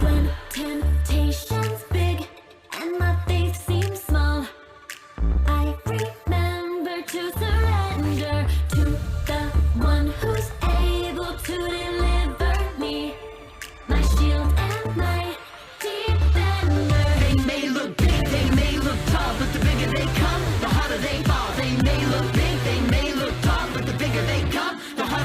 When temptation's big and my faith seems small, I remember to surrender to the one who's able to deliver me, my shield and my defender. They may look big, they may look tall, but the bigger they come, the harder they fall. They may look big, they may look tall, but the bigger they come, the harder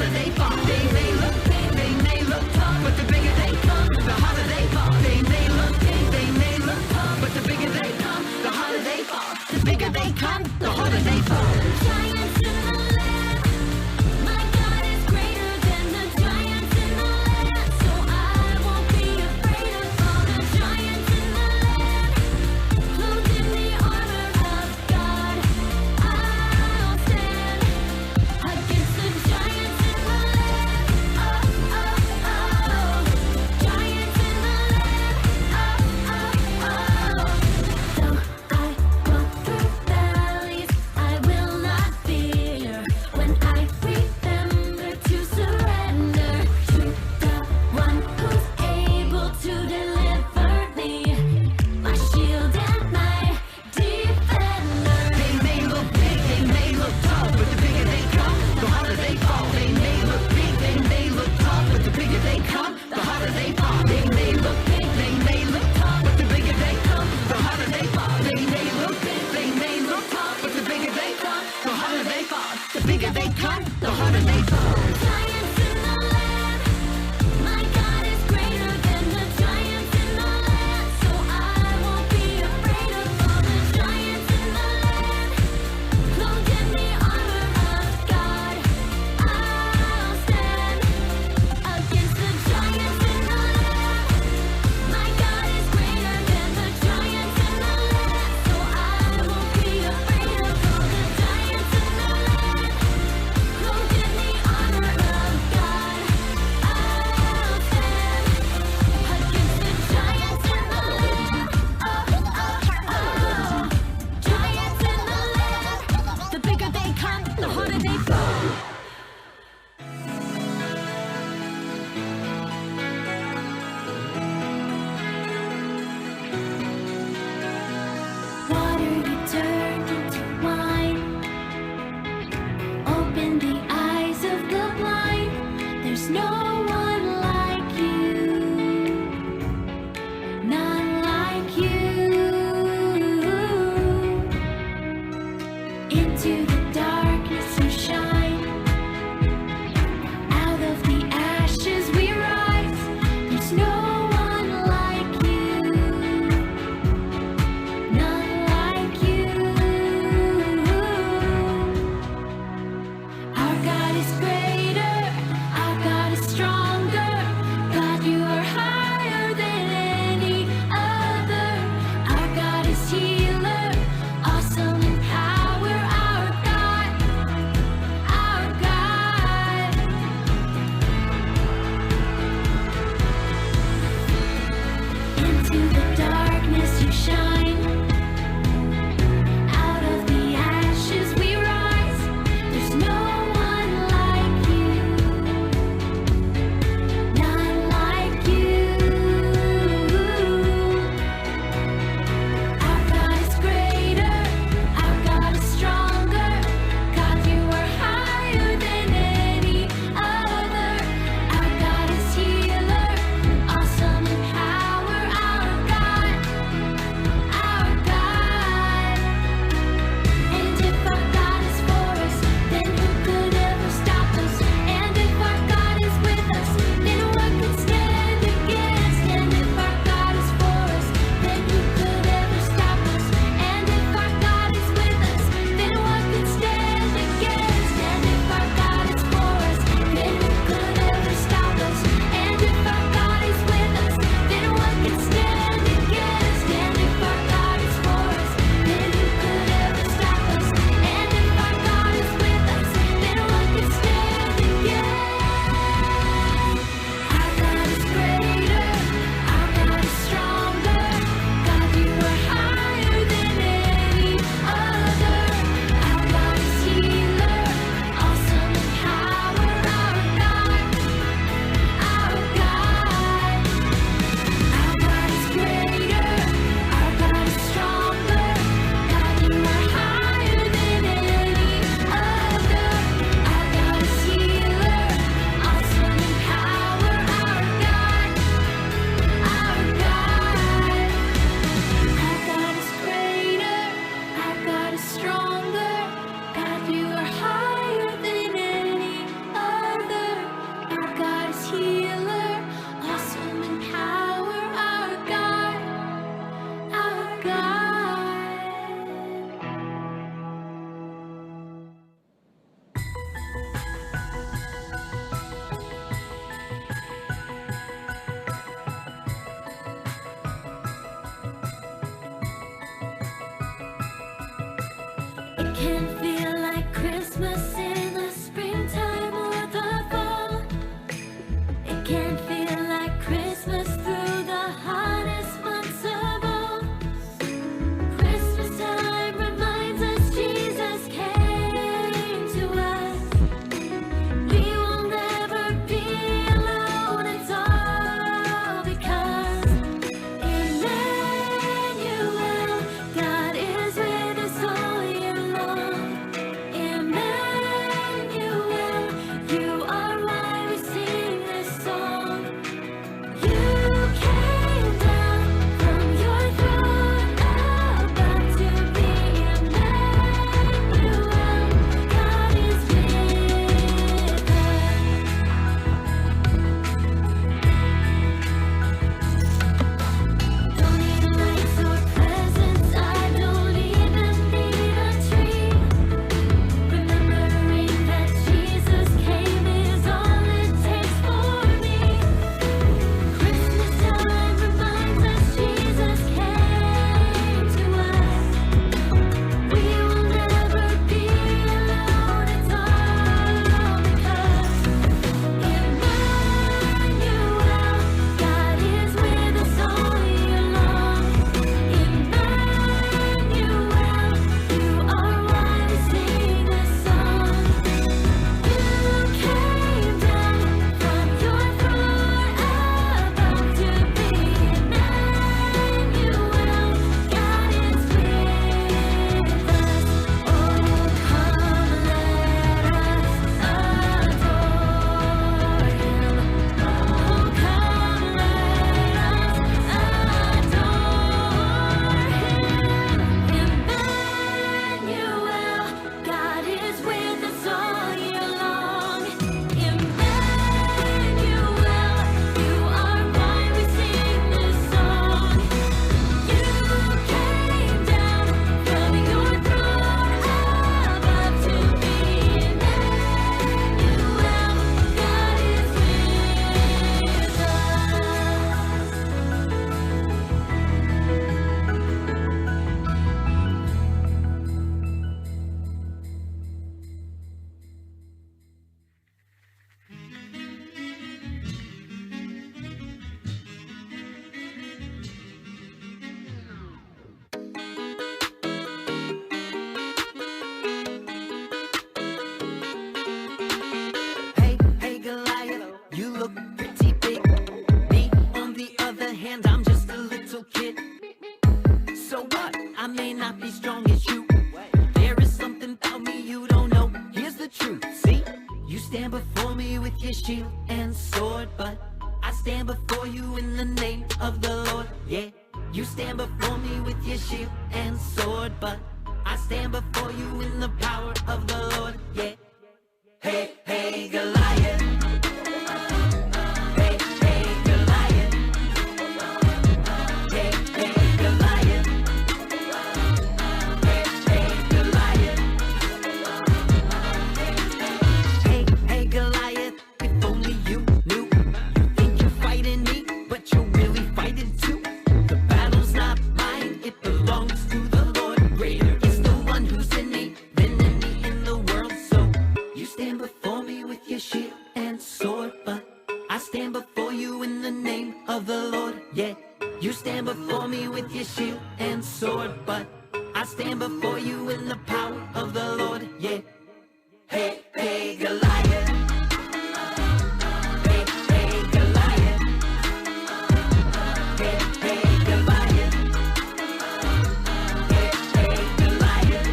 It can feel like Christmas in the springtime or the fall. It can feel like Christmas through the hottest months of all. Christmas time reminds us Jesus came to us. We will never be alone, it's all because Emmanuel, God is with us all year long. Emmanuel, you are why we sing this song. You came down from your throne above to be Emmanuel. God is with us. Don't need lights or presents, I don't even need a tree. Remembering that Jesus came is all it takes for me. Christmas time reminds us Jesus came to us. We will never be alone, it's all because Emmanuel, God is with us all year long. Emmanuel, you are why we sing this song. You came down from your throne above to be Emmanuel. God is with us. Oh, come let us adore Him. Oh, come let us adore Him. Emmanuel, God is with us all year long. Emmanuel, you are why we sing this song. You came down from your throne above to be Emmanuel. God is with Hey, hey, Goliath, you look pretty big. Me, on the other hand, I'm just a little kid. So what? I may not be strong as you. There is something about me you don't know. Here's the truth. See, you stand before me with your shield and sword, but I stand before you in the name of the Lord. Yeah, you stand before me with your shield and sword, but I stand before you in the power of the Lord. Yeah. Hey, hey, Goliath. Hey, hey, Goliath. Hey, hey, Goliath. Hey, hey, Goliath. Hey, hey, Goliath. If only you knew. You think you're fighting me, but you're really fighting too. The battle's not mine, it belongs to the Lord. Greater is the one who's in me than any in the world. So you stand before me with your shield and sword, but I stand before you in the name of the Lord. Yeah, you stand before me with your shield and sword, but I stand before you in the power of the Lord. Yeah. Hey, hey, Goliath. Hey, hey, Goliath. Hey, hey, Goliath. Hey, hey, Goliath.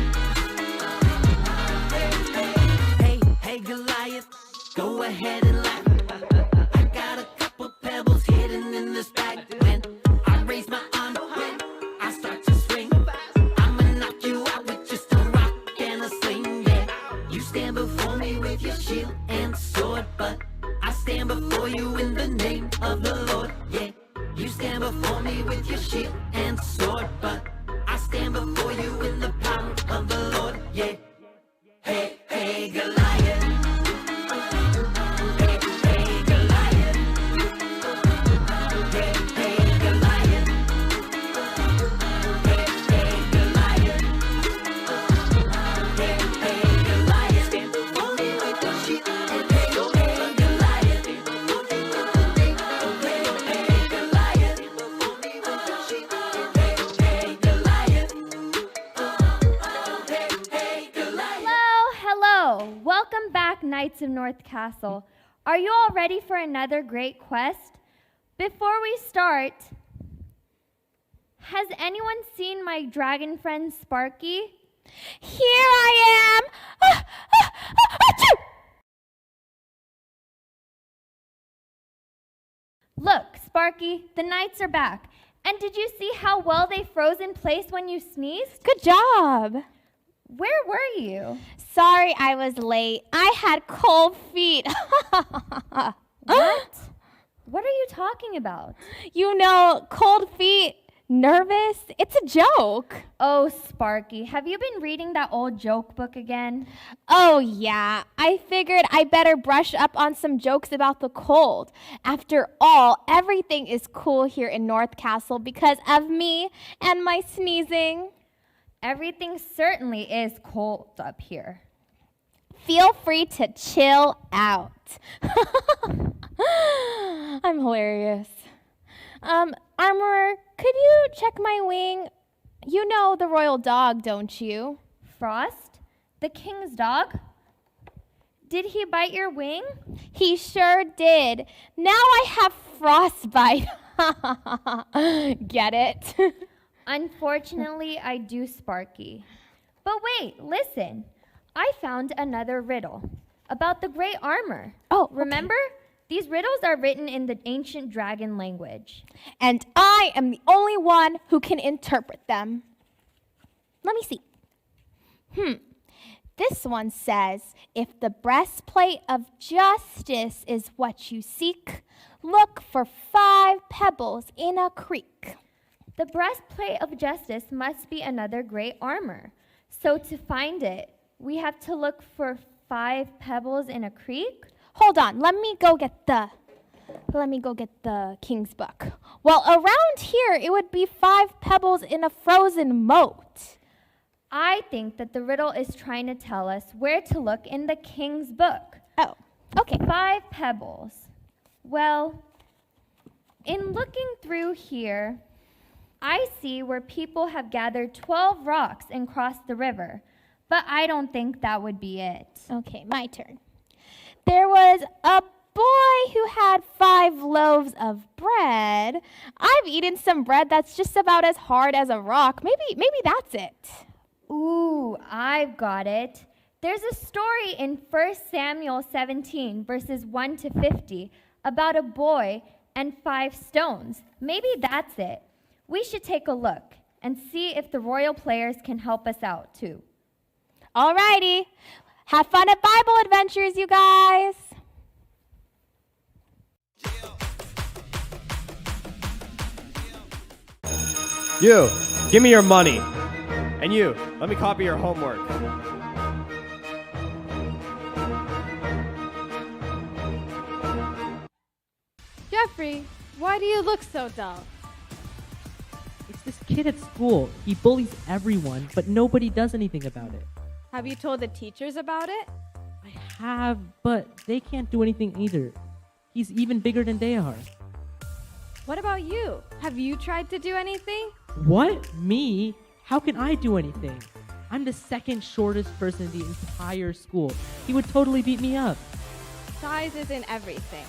Hey, hey, Goliath, go ahead and laugh. I got a couple pebbles hidden in this bag. When I raise my arm, when I start to swing, I'ma knock you out with just a rock and a sling. Yeah, you stand before me with your shield and sword, but I stand before you in the name of the Lord. Yeah, you stand before me with your shield and sword, but I stand before you in the power of the Lord. Yeah. Hey, hey, Goliath. Hey, hey, Goliath. Hey, hey, Goliath. Hey, hey, Goliath. Knights of North Castle. Are you all ready for another great quest? Before we start, has anyone seen my dragon friend Sparky? Here I am! Achoo! Look, Sparky, the Knights are back. And did you see how well they froze in place when you sneezed? Good job. Where were you? Sorry I was late. I had cold feet. What? What are you talking about? You know, cold feet, nervous. It's a joke. Oh, Sparky, have you been reading that old joke book again? Oh, yeah. I figured I better brush up on some jokes about the cold. After all, everything is cool here in North Castle because of me and my sneezing. Everything certainly is cold up here. Feel free to chill out. I'm hilarious. Armorer, could you check my wing? You know the royal dog, don't you? Frost? The king's dog? Did he bite your wing? He sure did. Now I have frostbite. Get it? Unfortunately, I do, Sparky. But wait, listen. I found another riddle about the great armor. Oh, okay. Remember? These riddles are written in the ancient dragon language. And I am the only one who can interpret them. Let me see. This one says, if the breastplate of justice is what you seek, look for 5 pebbles in a creek. The breastplate of justice must be another great armor. So to find it, we have to look for 5 pebbles in a creek? Hold on, let me go get the king's book. Well, around here it would be 5 pebbles in a frozen moat. I think that the riddle is trying to tell us where to look in the king's book. Oh, okay. 5 pebbles. Well, in looking through here, I see where people have gathered 12 rocks and crossed the river, but I don't think that would be it. Okay, my turn. There was a boy who had 5 loaves of bread. I've eaten some bread that's just about as hard as a rock. Maybe that's it. Ooh, I've got it. There's a story in 1 Samuel 17, verses 1 to 50, about a boy and 5 stones. Maybe that's it. We should take a look and see if the royal players can help us out, too. All righty. Have fun at Bible adventures, you guys. You, give me your money. And you, let me copy your homework. Jeffrey, why do you look so dull? It's this kid at school. He bullies everyone, but nobody does anything about it. Have you told the teachers about it? I have, but they can't do anything either. He's even bigger than they are. What about you? Have you tried to do anything? What? Me? How can I do anything? I'm the second shortest person in the entire school. He would totally beat me up. Size isn't everything.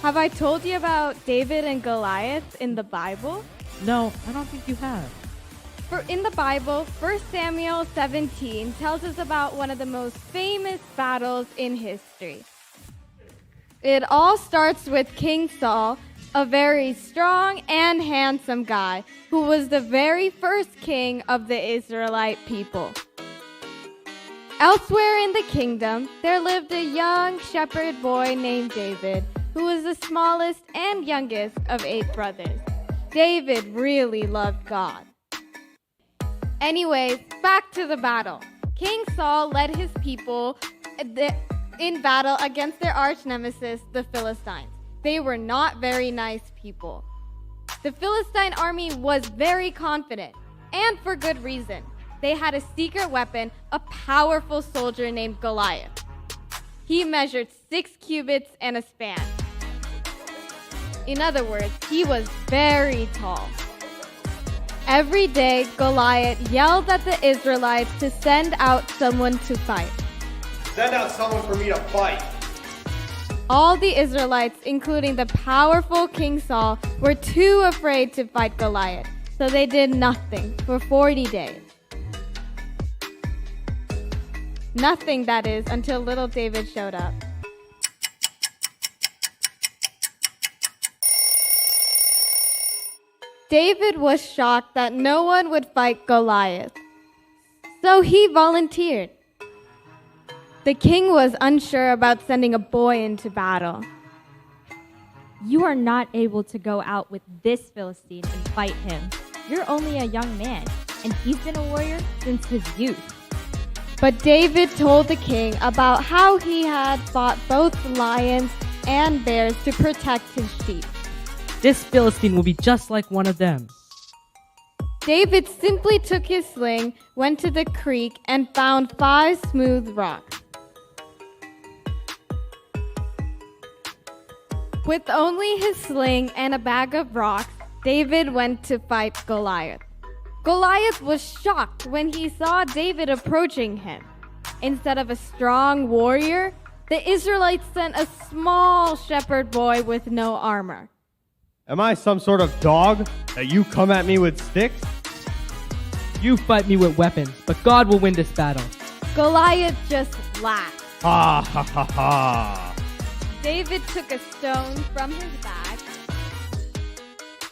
Have I told you about David and Goliath in the Bible? No, I don't think you have. In the Bible, 1 Samuel 17 tells us about one of the most famous battles in history. It all starts with King Saul, a very strong and handsome guy who was the very first king of the Israelite people. Elsewhere in the kingdom, there lived a young shepherd boy named David, who was the smallest and youngest of 8 brothers. David really loved God. Anyways, back to the battle. King Saul led his people in battle against their arch nemesis, the Philistines. They were not very nice people. The Philistine army was very confident, and for good reason. They had a secret weapon, a powerful soldier named Goliath. He measured 6 cubits and a span. In other words, he was very tall. Every day, Goliath yelled at the Israelites to send out someone to fight. Send out someone for me to fight. All the Israelites, including the powerful King Saul, were too afraid to fight Goliath, so they did nothing for 40 days. Nothing, that is, until little David showed up. David was shocked that no one would fight Goliath, so he volunteered. The king was unsure about sending a boy into battle. You are not able to go out with this Philistine and fight him. You're only a young man, and he's been a warrior since his youth. But David told the king about how he had fought both lions and bears to protect his sheep. This Philistine will be just like one of them. David simply took his sling, went to the creek, and found 5 smooth rocks. With only his sling and a bag of rocks, David went to fight Goliath. Goliath was shocked when he saw David approaching him. Instead of a strong warrior, the Israelites sent a small shepherd boy with no armor. Am I some sort of dog that you come at me with sticks? You fight me with weapons, but God will win this battle. Goliath just laughed. Ha ha ha ha. David took a stone from his bag,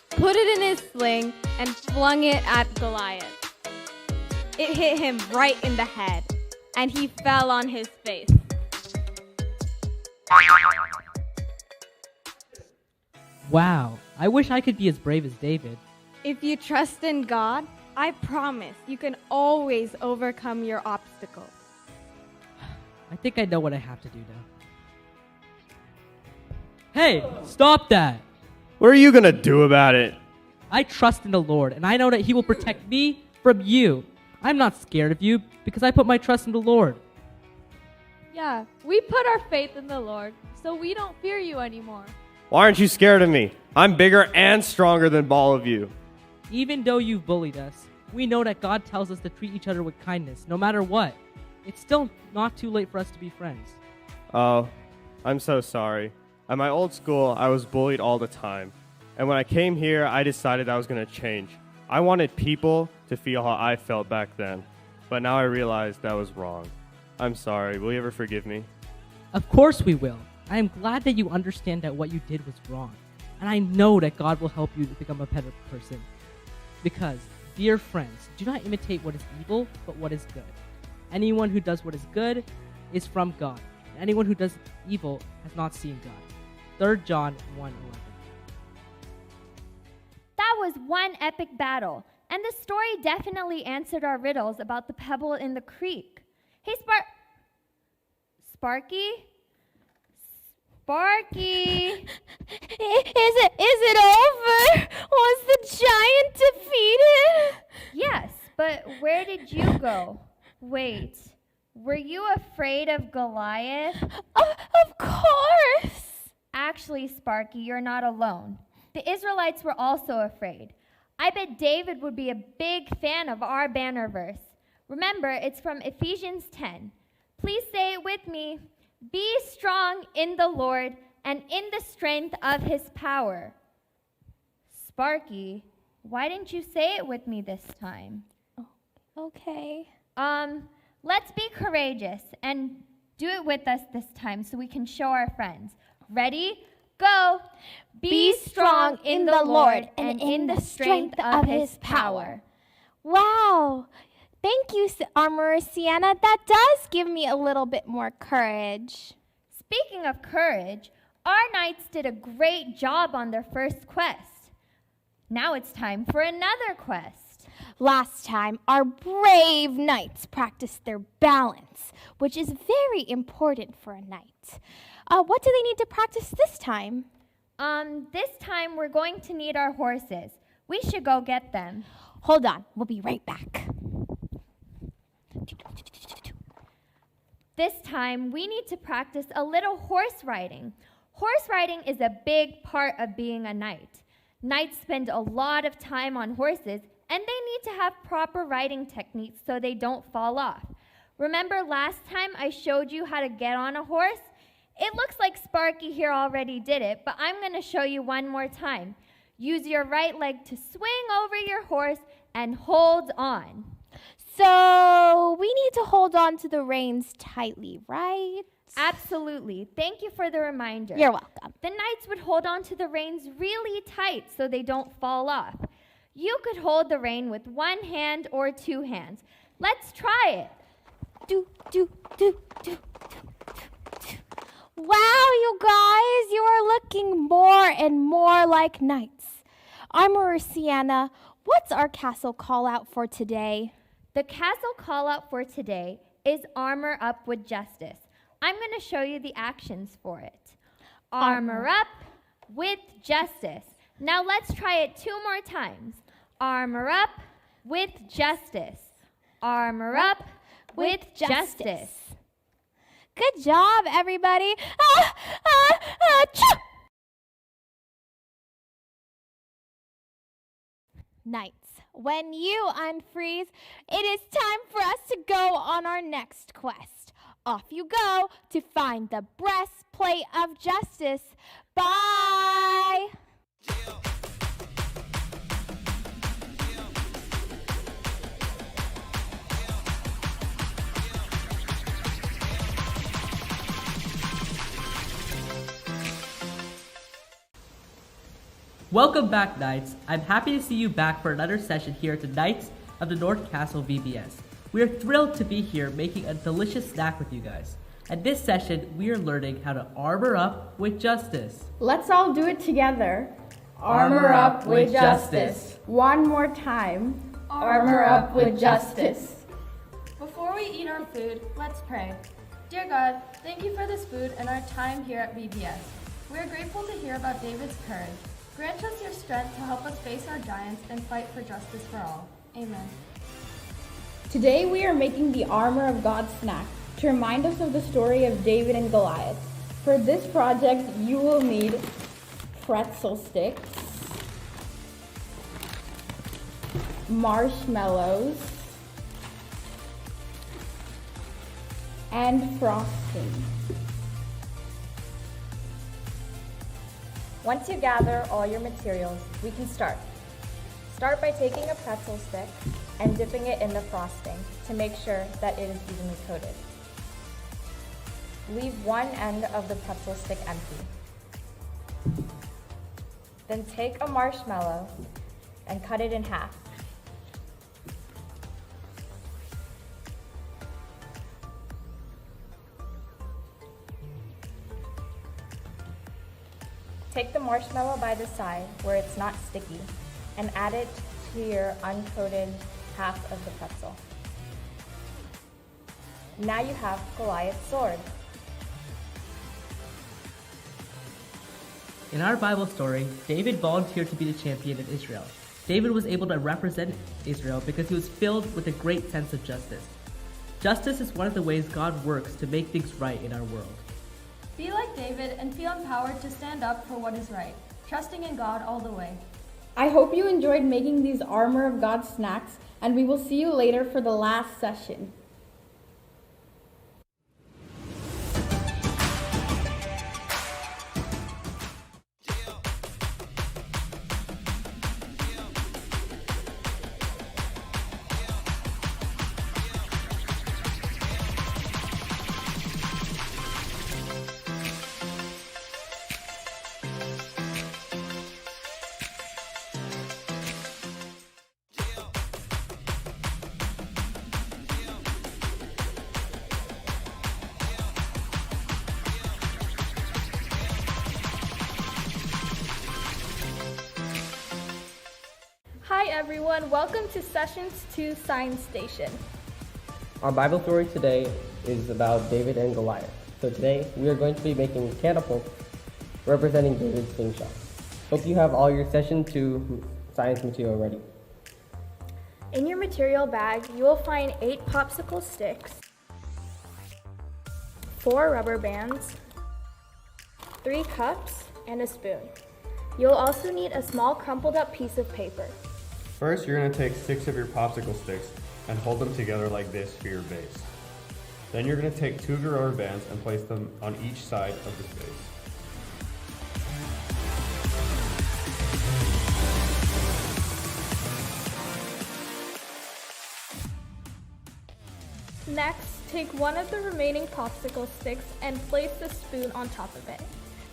put it in his sling, and flung it at Goliath. It hit him right in the head, and he fell on his face. Wow, I wish I could be as brave as David. If you trust in God, I promise you can always overcome your obstacles. I think I know what I have to do now. Hey, stop that! What are you gonna do about it? I trust in the Lord, and I know that He will protect me from you. I'm not scared of you because I put my trust in the Lord. Yeah, we put our faith in the Lord, so we don't fear you anymore. Why aren't you scared of me? I'm bigger and stronger than all of you. Even though you've bullied us, we know that God tells us to treat each other with kindness, no matter what. It's still not too late for us to be friends. Oh, I'm so sorry. At my old school, I was bullied all the time. And when I came here, I decided I was going to change. I wanted people to feel how I felt back then. But now I realize that was wrong. I'm sorry. Will you ever forgive me? Of course we will. I am glad that you understand that what you did was wrong. And I know that God will help you to become a better person. Because, dear friends, do not imitate what is evil, but what is good. Anyone who does what is good is from God. And anyone who does evil has not seen God. 3 John 1:11. That was one epic battle, and the story definitely answered our riddles about the pebble in the creek. Hey, Sparky? Sparky! Is it over? Was the giant defeated? Yes, but where did you go? Wait, were you afraid of Goliath? Of course. Actually, Sparky, you're not alone. The Israelites were also afraid. I bet David would be a big fan of our banner verse. Remember, it's from Ephesians 10. Please say it with me. Be strong in the Lord and in the strength of his power. Sparky, why didn't you say it with me this time? Okay. Let's be courageous and do it with us this time so we can show our friends. Ready? Go! Be strong in the Lord and in the strength of his power. Wow. Thank you, Armorer Sienna. That does give me a little bit more courage. Speaking of courage, our knights did a great job on their first quest. Now it's time for another quest. Last time, our brave knights practiced their balance, which is very important for a knight. What do they need to practice this time? This time we're going to need our horses. We should go get them. Hold on, we'll be right back. This time we need to practice a little horse riding. Horse riding is a big part of being a knight. Knights spend a lot of time on horses, and they need to have proper riding techniques so they don't fall off. Remember last time I showed you how to get on a horse? It looks like Sparky here already did it, but I'm going to show you one more time. Use your right leg to swing over your horse and hold on. So we need to hold on to the reins tightly, right? Absolutely. Thank you for the reminder. You're welcome. The knights would hold on to the reins really tight so they don't fall off. You could hold the rein with one hand or two hands. Let's try it. Do, do, do, do, do, do. Wow, you guys, you are looking more and more like knights. Armorer Sienna, what's our castle call out for today? The castle call out for today is armor up with justice. I'm going to show you the actions for it. Armor up with justice. Now let's try it 2 more times. Armor up with justice. Armor up with justice. Good job, everybody. Achoo! Knights, when you unfreeze, it is time for us to go on our next quest. Off you go to find the breastplate of justice. Bye! Welcome back, Knights. I'm happy to see you back for another session here at the Knights of the North Castle VBS. We are thrilled to be here making a delicious snack with you guys. At this session, we are learning how to armor up with justice. Let's all do it together. Armor up with justice. One more time. Armor up with justice. Before we eat our food, let's pray. Dear God, thank you for this food and our time here at VBS. We are grateful to hear about David's courage. Grant us your strength to help us face our giants and fight for justice for all. Amen. Today we are making the Armor of God snack to remind us of the story of David and Goliath. For this project, you will need pretzel sticks, marshmallows, and frosting. Once you gather all your materials, we can start. Start by taking a pretzel stick and dipping it in the frosting to make sure that it is evenly coated. Leave one end of the pretzel stick empty. Then take a marshmallow and cut it in half. Take the marshmallow by the side where it's not sticky and add it to your uncoated half of the pretzel. Now you have Goliath's sword. In our Bible story, David volunteered to be the champion in Israel. David was able to represent Israel because he was filled with a great sense of justice. Justice is one of the ways God works to make things right in our world. Be like David and feel empowered to stand up for what is right, trusting in God all the way. I hope you enjoyed making these Armor of God snacks, and we will see you later for the last session. Hi everyone, welcome to Sessions 2 Science Station. Our Bible story today is about David and Goliath. So today we are going to be making catapults representing David's slingshot. Hope you have all your Session 2 science material ready. In your material bag, you will find 8 popsicle sticks, 4 rubber bands, 3 cups, and a spoon. You'll also need a small crumpled up piece of paper. First, you're going to take 6 of your popsicle sticks and hold them together like this for your base. Then you're going to take 2 of your rubber bands and place them on each side of the base. Next, take one of the remaining popsicle sticks and place the spoon on top of it.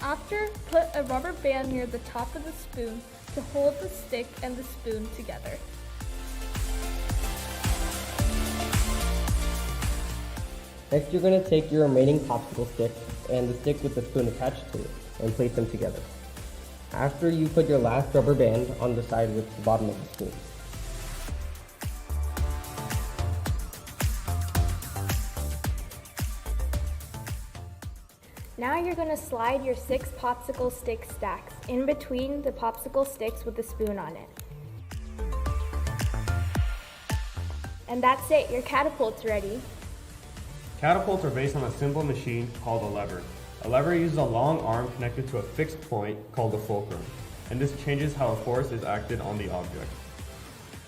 After, put a rubber band near the top of the spoon to hold the stick and the spoon together. Next, you're going to take your remaining popsicle stick and the stick with the spoon attached to it and place them together. After, you put your last rubber band on the side with the bottom of the spoon. Now you're going to slide your 6 popsicle stick stacks in between the popsicle sticks with the spoon on it. And that's it, your catapult's ready. Catapults are based on a simple machine called a lever. A lever uses a long arm connected to a fixed point called the fulcrum, and this changes how a force is acted on the object.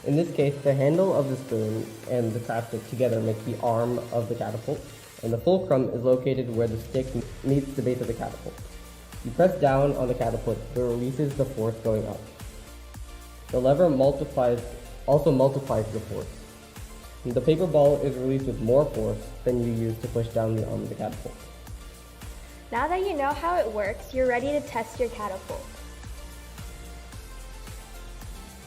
In this case, the handle of the spoon and the plastic together make the arm of the catapult, and the fulcrum is located where the stick meets the base of the catapult. You press down on the catapult, it releases the force going up. The lever also multiplies the force. The paper ball is released with more force than you use to push down the arm of the catapult. Now that you know how it works, you're ready to test your catapult.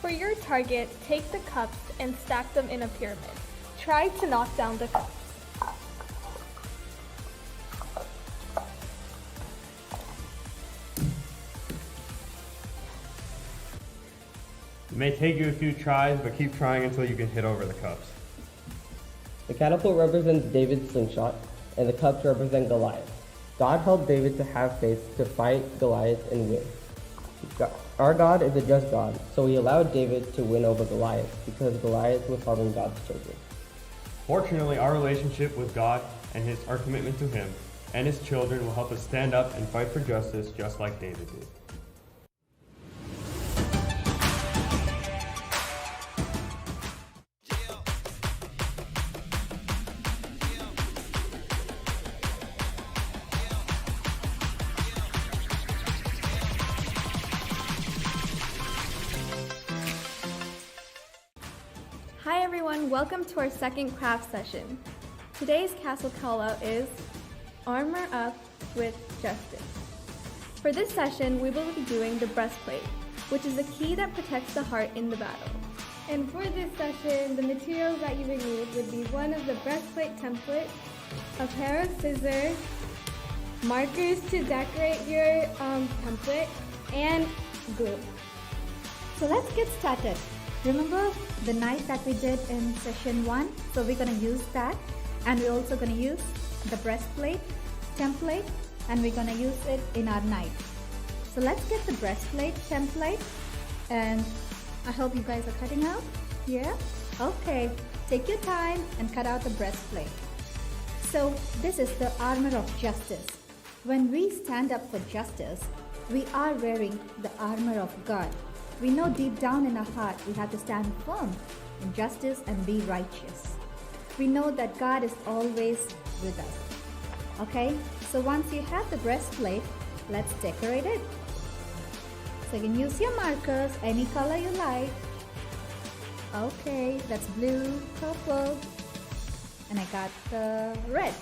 For your target, take the cups and stack them in a pyramid. Try to knock down the cups. It may take you a few tries, but keep trying until you can hit over the cups. The catapult represents David's slingshot, and the cups represent Goliath. God helped David to have faith to fight Goliath and win. Our God is a just God, so he allowed David to win over Goliath because Goliath was harming God's children. Fortunately, our relationship with God and our commitment to Him and His children will help us stand up and fight for justice just like David did. Hi everyone, welcome to our second craft session. Today's castle callout is Armor Up with Justice. For this session, we will be doing the breastplate, which is the key that protects the heart in the battle. And for this session, the materials that you will need would be one of the breastplate templates, a pair of scissors, markers to decorate your template, and glue. So let's get started. Remember the knife that we did in session 1? So we're going to use that, and we're also going to use the breastplate template, and we're going to use it in our knife. So let's get the breastplate template, and I hope you guys are cutting out. Yeah? Okay. Take your time and cut out the breastplate. So this is the armor of justice. When we stand up for justice, we are wearing the armor of God. We know deep down in our heart we have to stand firm in justice and be righteous. We know that God is always with us. Okay? So once you have the breastplate, let's decorate it. So you can use your markers, any color you like. Okay, that's blue, purple, and I got the red.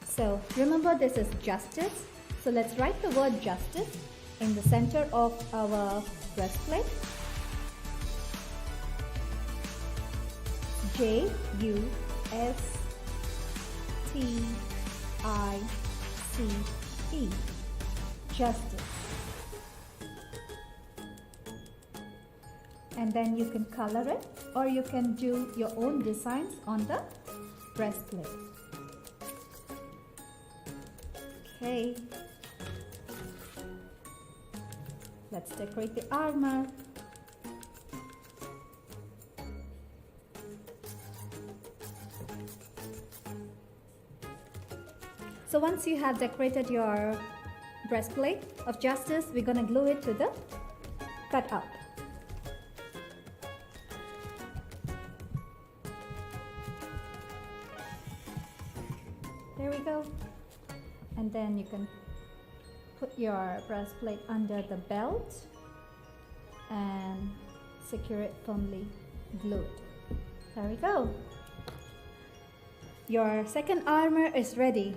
So remember, this is justice. So let's write the word justice in the center of our breastplate. Justice. Justice. And then you can color it, or you can do your own designs on the breastplate. Okay. Let's decorate the armor. So once you have decorated your breastplate of justice, we're going to glue it to the cut up. There we go. And then you can put your breastplate under the belt and secure it firmly glued. There we go. Your second armor is ready.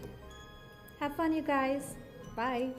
Have fun, you guys. Bye.